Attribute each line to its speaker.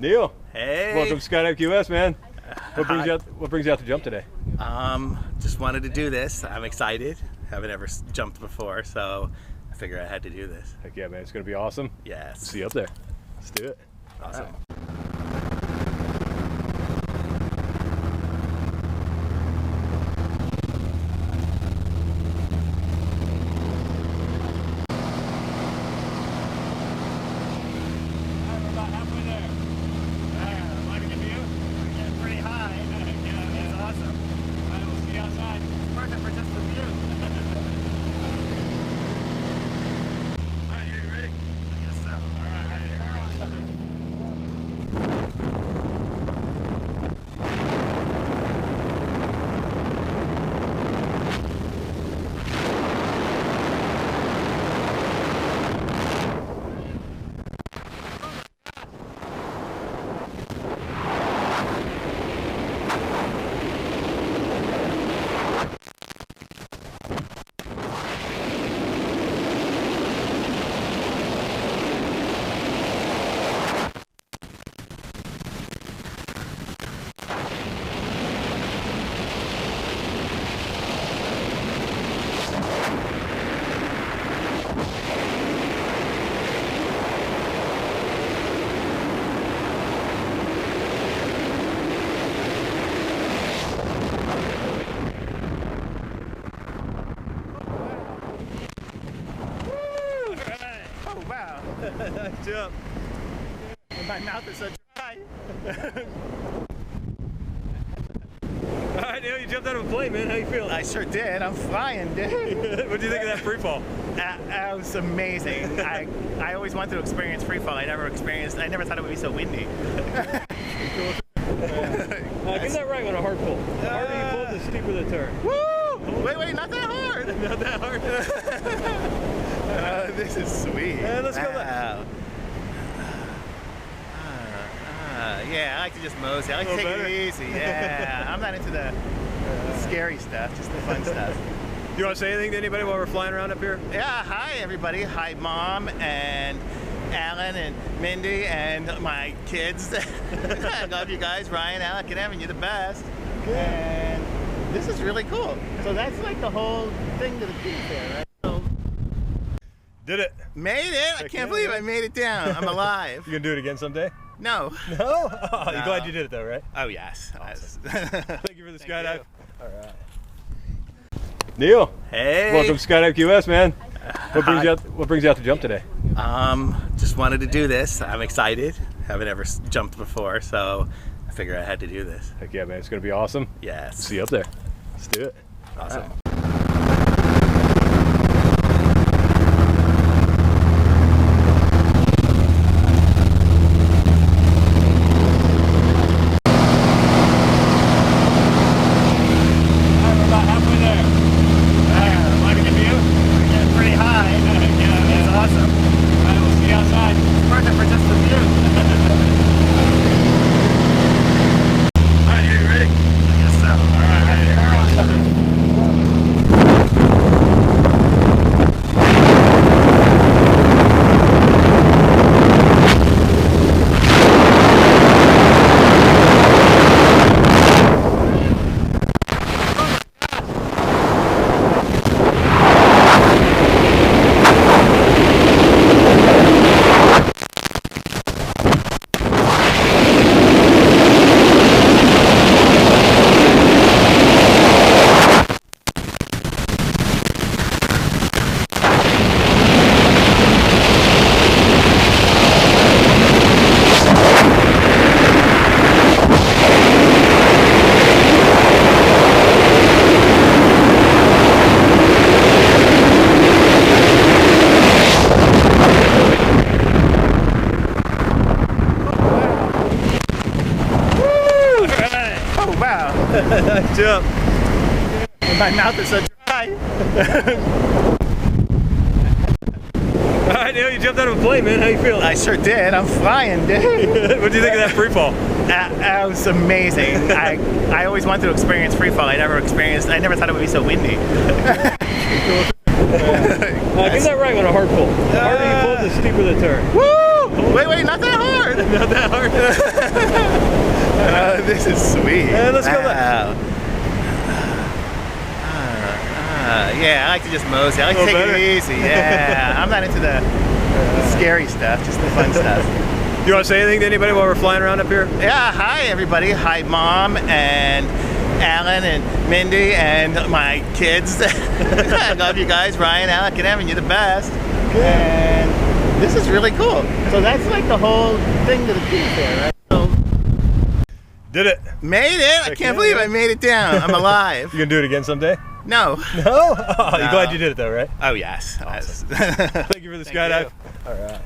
Speaker 1: Neal.
Speaker 2: Hey.
Speaker 1: Welcome to Skydive QS, man. What brings you out to jump today?
Speaker 2: Just wanted to do this. I'm excited. Haven't ever jumped before, so I figured I had to do this.
Speaker 1: Heck yeah, man. It's going to be awesome.
Speaker 2: Yes.
Speaker 1: See you up there. Let's do it.
Speaker 2: Awesome. Wow.
Speaker 1: Nice jump.
Speaker 2: My mouth is so dry.
Speaker 1: All right, Neal, you jumped out of a plane, man. How you feeling?
Speaker 2: I sure did. I'm flying, dude.
Speaker 1: What do you think of that free fall?
Speaker 2: That was amazing. I always wanted to experience free fall. I never thought it would be so windy.
Speaker 1: Get that right on a hard pull. The harder you pull, the steeper the turn.
Speaker 2: Woo! Wait, not that hard.
Speaker 1: Not that hard.
Speaker 2: This is sweet.
Speaker 1: Yeah, let's go.
Speaker 2: Wow. Yeah, I like to just mosey. I like to take it easy. Yeah, I'm not into the scary stuff, just the fun stuff.
Speaker 1: Do you want to say anything to anybody while we're flying around up here?
Speaker 2: Yeah, hi everybody. Hi Mom and Alan and Mindy and my kids. I love you guys, Ryan, Alec, and Evan. You're the best. And this is really cool. So that's like the whole thing to the peak there, right? So
Speaker 1: Did it.
Speaker 2: made it. I can't believe I made it down. I'm alive.
Speaker 1: You gonna do it again someday?
Speaker 2: No.
Speaker 1: No? Oh, you're glad you did it though, right?
Speaker 2: Oh yes.
Speaker 1: Awesome. Thank you for the skydive.
Speaker 2: All right.
Speaker 1: Neal.
Speaker 2: Hey.
Speaker 1: Welcome to Skydive QS, man. What brings you out to jump today?
Speaker 2: Just wanted to do this. I'm excited. Haven't ever jumped before, so I figured I had to do this.
Speaker 1: Heck yeah, man. It's going to be awesome.
Speaker 2: Yes.
Speaker 1: See you up there. Let's do it.
Speaker 2: Awesome.
Speaker 1: Nice jump.
Speaker 2: My mouth is so dry.
Speaker 1: All right, Neal, you jumped out of a plane, man. How you feeling?
Speaker 2: I sure did. I'm flying, dude.
Speaker 1: What do you think of that free fall?
Speaker 2: That was amazing. I always wanted to experience free fall. I never thought it would be so windy.
Speaker 1: Get that right on a hard pull. The harder you pull, the steeper the turn.
Speaker 2: Woo! Wait, not that hard.
Speaker 1: Not that hard.
Speaker 2: This is sweet.
Speaker 1: Yeah, let's go left.
Speaker 2: Yeah, I like to just mosey. I like to take it easy. Yeah, I'm not into the scary stuff, just the fun stuff.
Speaker 1: Do you want to say anything to anybody while we're flying around up here?
Speaker 2: Yeah, hi everybody. Hi Mom and Alan and Mindy and my kids. I love you guys, Ryan, Alec, and Evan. You're the best. And this is really cool. So that's like the whole thing to the piece there, right? So,
Speaker 1: Did it.
Speaker 2: made it. I can't believe I made it down. I'm alive.
Speaker 1: You gonna do it again someday?
Speaker 2: No.
Speaker 1: No? Oh, you're glad you did it though, right?
Speaker 2: Oh yes.
Speaker 1: Awesome. Thank you for the skydive. All right.